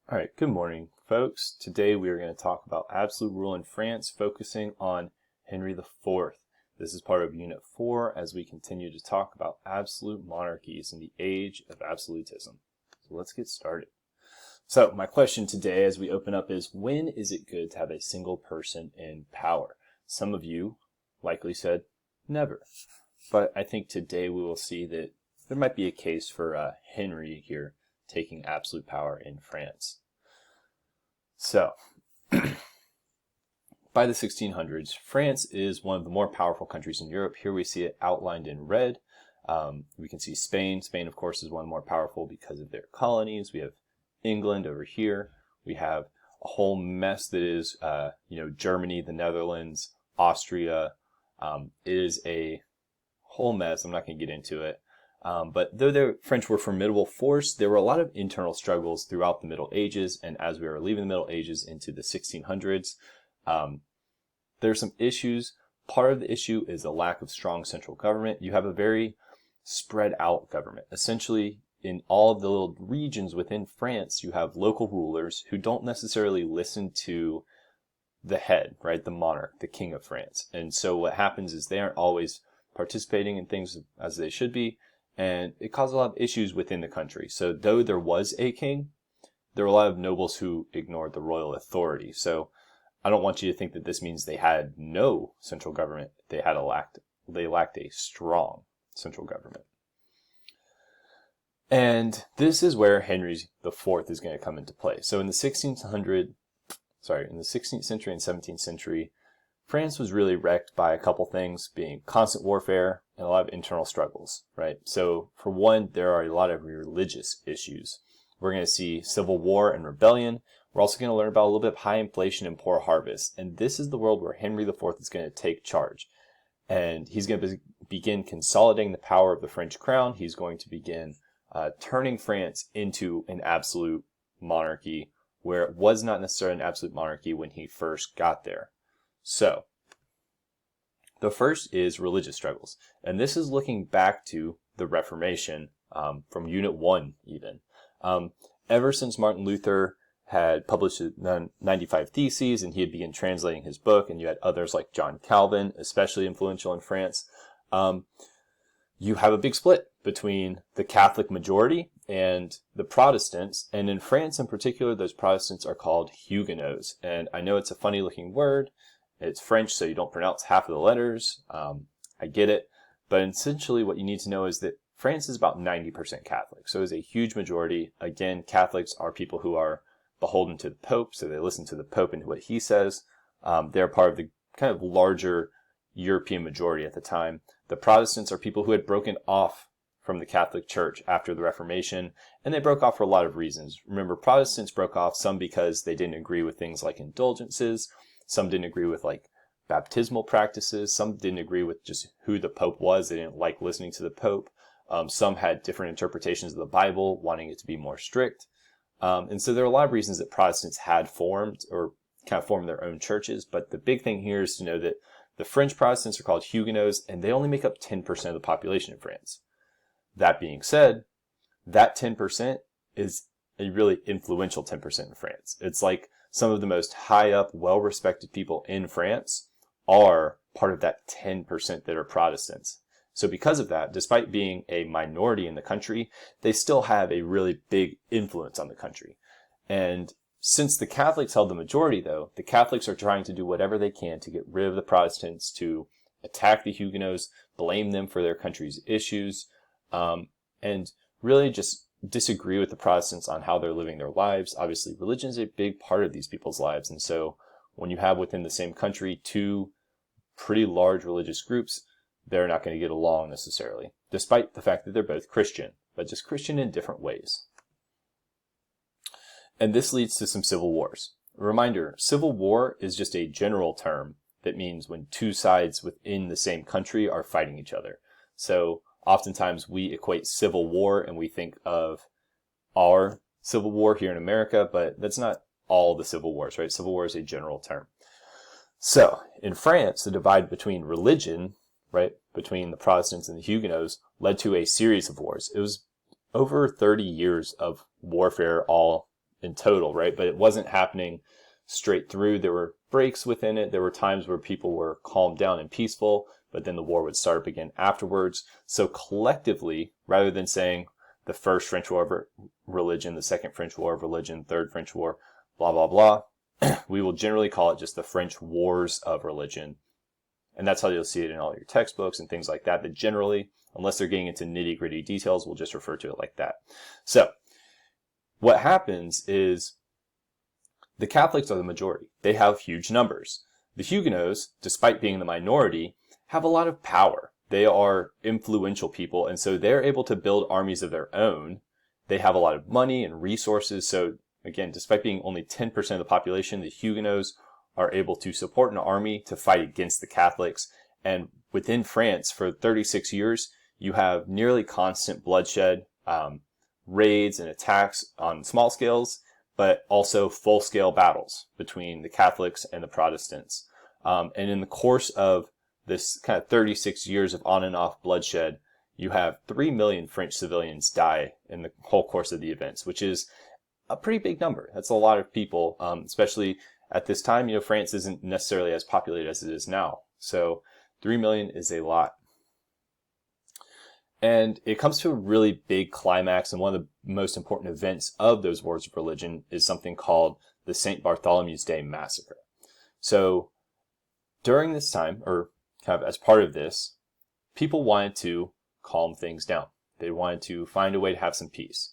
All right, good morning, folks. Today we are going to talk about absolute rule in France, focusing on Henry IV. This is part of Unit 4 as we continue to talk about absolute monarchies in the age of absolutism. So let's get started. So my question today as we open up is, when is it good to have a single person in power? Some of you likely said never. But I think today we will see that there might be a case for Henry here taking absolute power in France. So, by the 1600s, France is one of the more powerful countries in Europe. Here we see it outlined in red. We can see Spain. Spain, of course, is one of the more powerful because of their colonies. We have England over here. We have a whole mess that is, Germany, the Netherlands, Austria. It is a whole mess. I'm not going to get into it. But though the French were a formidable force, there were a lot of internal struggles throughout the Middle Ages. And as we were leaving the Middle Ages into the 1600s, there are some issues. Part of the issue is a lack of strong central government. You have a very spread out government. Essentially, in all of the little regions within France, you have local rulers who don't necessarily listen to the head, right? The monarch, the king of France. And so what happens is they aren't always participating in things as they should be. And it caused a lot of issues within the country. So though there was a king, there were a lot of nobles who ignored the royal authority. So I don't want you to think that this means they had no central government. They lacked a strong central government. And this is where Henry IV is going to come into play. So in the 16th century and 17th century, France was really wrecked by a couple things, being constant warfare and a lot of internal struggles, right? So for one, there are a lot of religious issues. We're going to see civil war and rebellion. We're also going to learn about a little bit of high inflation and poor harvest. And this is the world where Henry IV is going to take charge. And he's going to begin consolidating the power of the French crown. He's going to begin turning France into an absolute monarchy, where it was not necessarily an absolute monarchy when he first got there. So, the first is religious struggles. And this is looking back to the Reformation, from Unit 1 even. Ever since Martin Luther had published the 95 Theses and he had begun translating his book, and you had others like John Calvin, especially influential in France, you have a big split between the Catholic majority and the Protestants. And in France in particular, those Protestants are called Huguenots. And I know it's a funny looking word. It's French, so you don't pronounce half of the letters. I get it. But essentially what you need to know is that France is about 90% Catholic. So it's a huge majority. Again, Catholics are people who are beholden to the Pope, so they listen to the Pope and what he says. They're part of the kind of larger European majority at the time. The Protestants are people who had broken off from the Catholic Church after the Reformation, and they broke off for a lot of reasons. Remember, Protestants broke off some because they didn't agree with things like indulgences. Some didn't agree with like baptismal practices. Some didn't agree with just who the Pope was. They didn't like listening to the Pope. Some had different interpretations of the Bible, wanting it to be more strict. And so there are a lot of reasons that Protestants had formed or kind of formed their own churches. But the big thing here is to know that the French Protestants are called Huguenots, and they only make up 10% of the population in France. That being said, that 10% is a really influential 10% in France. It's like some of the most high up, well-respected people in France are part of that 10% that are Protestants. So because of that, despite being a minority in the country, they still have a really big influence on the country. And since the Catholics held the majority, though, the Catholics are trying to do whatever they can to get rid of the Protestants, to attack the Huguenots, blame them for their country's issues, and really just disagree with the Protestants on how they're living their lives. Obviously, religion is a big part of these people's lives. And so when you have within the same country two pretty large religious groups, they're not going to get along necessarily, despite the fact that they're both Christian, but just Christian in different ways. And this leads to some civil wars. A reminder, civil war is just a general term that means when two sides within the same country are fighting each other. So oftentimes we equate civil war and we think of our civil war here in America, but that's not all the civil wars, right? Civil war is a general term. So in France, the divide between religion, right, between the Protestants and the Huguenots led to a series of wars. It was over 30 years of warfare all in total, right? But it wasn't happening straight through. There were breaks within it. There were times where people were calmed down and peaceful, but then the war would start up again afterwards. So collectively, rather than saying the first French War of Religion, the second French War of Religion, third French War, blah, blah, blah, we will generally call it just the French Wars of Religion. And that's how you'll see it in all your textbooks and things like that. But generally, unless they're getting into nitty-gritty details, we'll just refer to it like that. So what happens is the Catholics are the majority. They have huge numbers. The Huguenots, despite being the minority, have a lot of power. They are influential people, and so they're able to build armies of their own. They have a lot of money and resources. So again, despite being only 10% of the population, the Huguenots are able to support an army to fight against the Catholics. And within France, for 36 years, you have nearly constant bloodshed, raids and attacks on small scales, but also full-scale battles between the Catholics and the Protestants. And in the course of this kind of 36 years of on and off bloodshed, you have 3 million French civilians die in the whole course of the events, which is a pretty big number. That's a lot of people, especially at this time. You know, France isn't necessarily as populated as it is now. So 3 million is a lot. And it comes to a really big climax, and one of the most important events of those wars of religion is something called the St. Bartholomew's Day Massacre. So during this time, or kind of as part of this, people wanted to calm things down. They wanted to find a way to have some peace.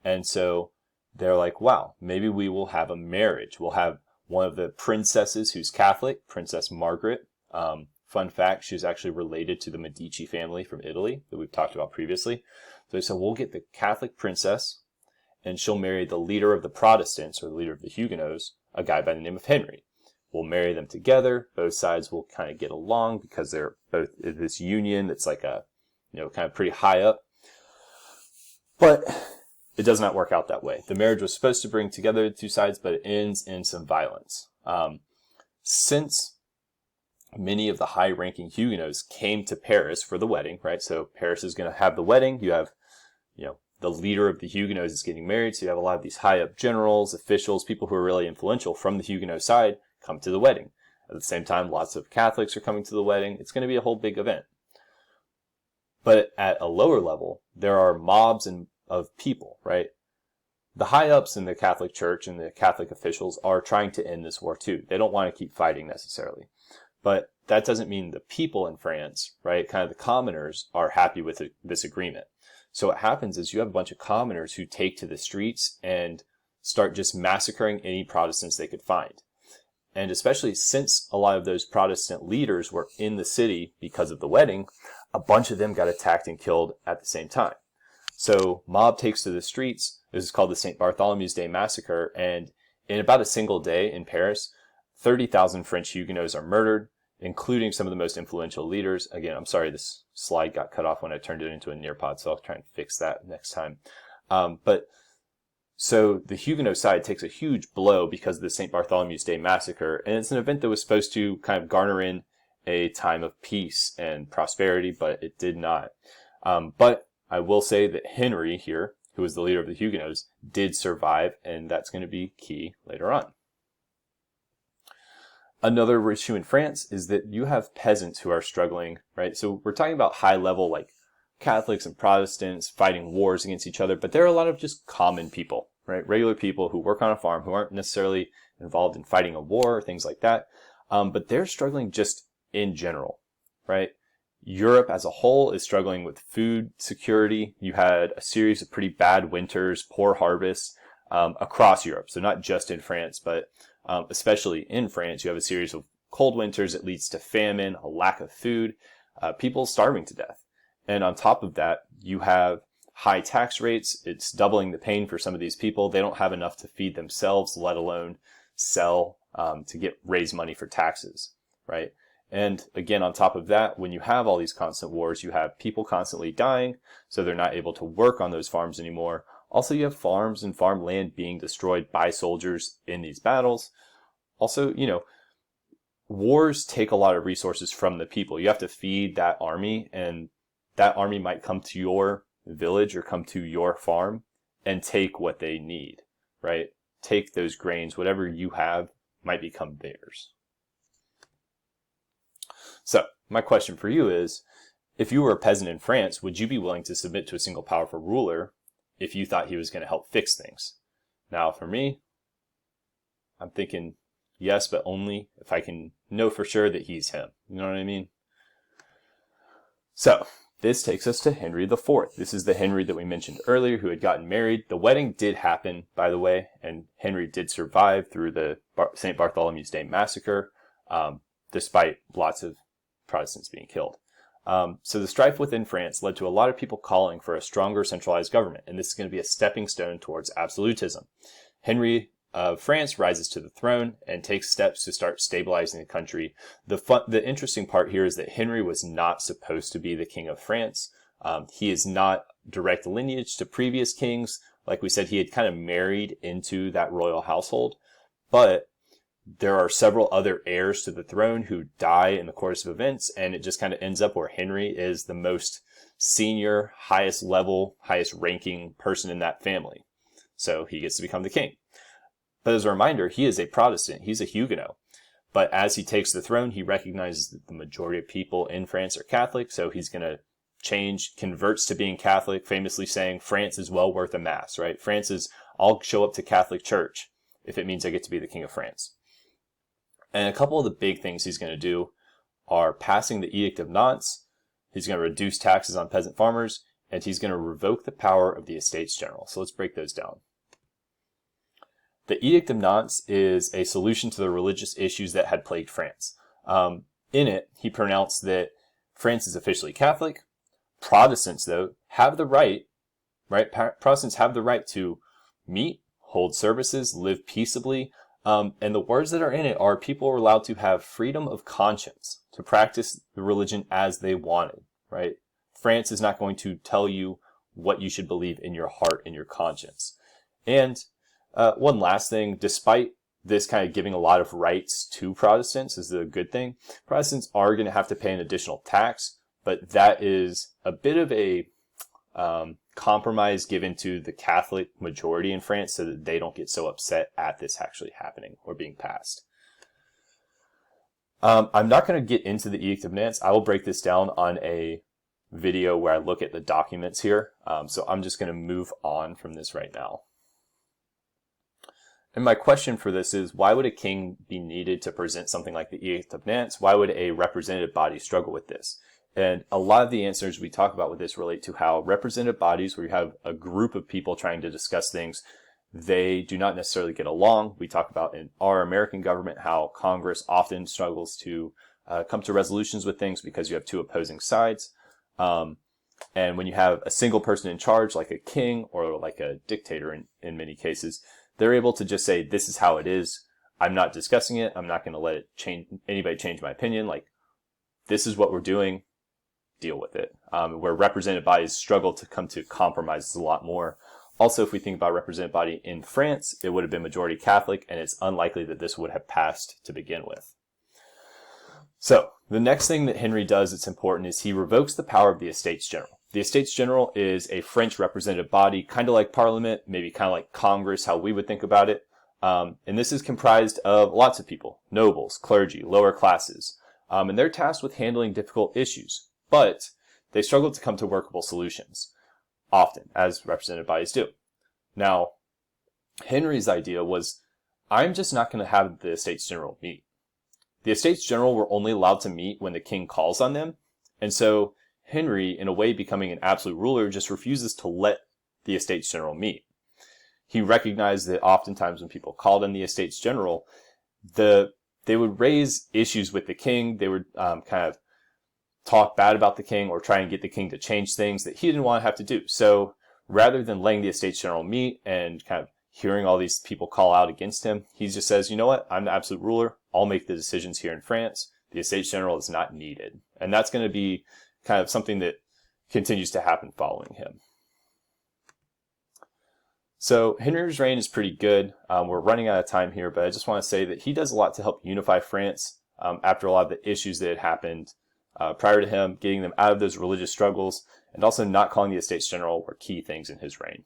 And so they're like, wow, maybe we will have a marriage. We'll have one of the princesses who's Catholic, Princess Margaret. Fun fact, she was actually related to the Medici family from Italy that we've talked about previously. So they said, we'll get the Catholic princess, and she'll marry the leader of the Protestants, or the leader of the Huguenots, a guy by the name of Henry. We'll marry them together. Both sides will kind of get along because they're both in this union that's like a, kind of pretty high up. But it does not work out that way. The marriage was supposed to bring together the two sides, but it ends in some violence. Since many of the high-ranking Huguenots came to Paris for the wedding, right? So Paris is going to have the wedding. You have, the leader of the Huguenots is getting married. So you have a lot of these high-up generals, officials, people who are really influential from the Huguenot side come to the wedding. At the same time, lots of Catholics are coming to the wedding. It's going to be a whole big event. But at a lower level, there are mobs of people, right? The high-ups in the Catholic Church and the Catholic officials are trying to end this war too. They don't want to keep fighting necessarily. But that doesn't mean the people in France, right, kind of the commoners, are happy with this agreement. So what happens is you have a bunch of commoners who take to the streets and start just massacring any Protestants they could find. And especially since a lot of those Protestant leaders were in the city because of the wedding, a bunch of them got attacked and killed at the same time. So mob takes to the streets. This is called the St. Bartholomew's Day Massacre. And in about a single day in Paris, 30,000 French Huguenots are murdered, including some of the most influential leaders. Again, I'm sorry, this slide got cut off when I turned it into a Nearpod, so I'll try and fix that next time. So the Huguenot side takes a huge blow because of the St. Bartholomew's Day Massacre, and it's an event that was supposed to kind of garner in a time of peace and prosperity, but it did not. But I will say that Henry here, who was the leader of the Huguenots, did survive, and that's going to be key later on. Another issue in France is that you have peasants who are struggling, right? So we're talking about high level, like Catholics and Protestants fighting wars against each other, but there are a lot of just common people, right? Regular people who work on a farm who aren't necessarily involved in fighting a war or things like that. But they're struggling just in general, right? Europe as a whole is struggling with food security. You had a series of pretty bad winters, poor harvests across Europe. So not just in France, but especially in France, you have a series of cold winters that leads to famine, a lack of food, people starving to death. And on top of that, you have high tax rates. It's doubling the pain for some of these people. They don't have enough to feed themselves, let alone sell to raise money for taxes, right? And again, on top of that, when you have all these constant wars, you have people constantly dying, so they're not able to work on those farms anymore. Also, you have farms and farmland being destroyed by soldiers in these battles. Also, wars take a lot of resources from the people. You have to feed that army, and that army might come to your village or come to your farm and take what they need, right? take those grains, whatever you have might become theirs. So my question for you is, if you were a peasant in France, would you be willing to submit to a single powerful ruler if you thought he was going to help fix things? Now, for me, I'm thinking yes, but only if I can know for sure that he's him. You know what I mean? So this takes us to Henry IV. This is the Henry that we mentioned earlier who had gotten married. The wedding did happen, by the way, and Henry did survive through the St. Bartholomew's Day massacre, despite lots of Protestants being killed. So the strife within France led to a lot of people calling for a stronger centralized government, and this is going to be a stepping stone towards absolutism. Henry of France rises to the throne and takes steps to start stabilizing the country. The interesting part here is that Henry was not supposed to be the king of France. He is not direct lineage to previous kings. Like we said, he had kind of married into that royal household, but there are several other heirs to the throne who die in the course of events, and it just kind of ends up where Henry is the most senior, highest level, highest ranking person in that family. So he gets to become the king. But as a reminder, he is a Protestant. He's a Huguenot. But as he takes the throne, he recognizes that the majority of people in France are Catholic, so he's going to converts to being Catholic, famously saying, France is well worth a mass, right? France is, I'll show up to Catholic Church if it means I get to be the King of France. And a couple of the big things he's going to do are passing the Edict of Nantes. He's going to reduce taxes on peasant farmers, and he's going to revoke the power of the Estates General. So let's break those down. The Edict of Nantes is a solution to the religious issues that had plagued France. In it, he pronounced that France is officially Catholic. Protestants, though, have the right? Protestants have the right to meet, hold services, live peaceably. And the words that are in it are people are allowed to have freedom of conscience to practice the religion as they wanted, right? France is not going to tell you what you should believe in your heart and your conscience. And one last thing, despite this kind of giving a lot of rights to Protestants is a good thing, Protestants are going to have to pay an additional tax, but that is a bit of a compromise given to the Catholic majority in France so that they don't get so upset at this actually happening or being passed. I'm not going to get into the Edict of Nantes. I will break this down on a video where I look at the documents here. So I'm just going to move on from this right now. And my question for this is, why would a king be needed to present something like the Edict of Nantes? Why would a representative body struggle with this? And a lot of the answers we talk about with this relate to how representative bodies, where you have a group of people trying to discuss things, they do not necessarily get along. We talk about in our American government how Congress often struggles to come to resolutions with things because you have two opposing sides. And when you have a single person in charge, like a king or like a dictator in many cases, they're able to just say, this is how it is. I'm not discussing it. I'm not going to let it anybody change my opinion. Like, this is what we're doing. Deal with it. Where representative bodies struggle to come to compromises a lot more. Also, if we think about representative body in France, it would have been majority Catholic, and it's unlikely that this would have passed to begin with. So, the next thing that Henry does that's important is he revokes the power of the Estates General. The Estates General is a French representative body, kind of like Parliament, maybe kind of like Congress, how we would think about it. And this is comprised of lots of people, nobles, clergy, lower classes. And they're tasked with handling difficult issues. But they struggle to come to workable solutions, often, as representative bodies do. Now, Henry's idea was, I'm just not going to have the Estates General meet. The Estates General were only allowed to meet when the king calls on them. And so Henry, in a way becoming an absolute ruler, just refuses to let the Estates General meet. He recognized that oftentimes when people called on the Estates General, they would raise issues with the king. They would kind of talk bad about the king or try and get the king to change things that he didn't want to have to do. So rather than letting the Estates General meet and kind of hearing all these people call out against him, he just says, you know what, I'm the absolute ruler. I'll make the decisions here in France. The Estates General is not needed. And that's going to be kind of something that continues to happen following him. So Henry's reign is pretty good. We're running out of time here, but I just want to say that he does a lot to help unify France after a lot of the issues that had happened prior to him, getting them out of those religious struggles, and also not calling the Estates General were key things in his reign.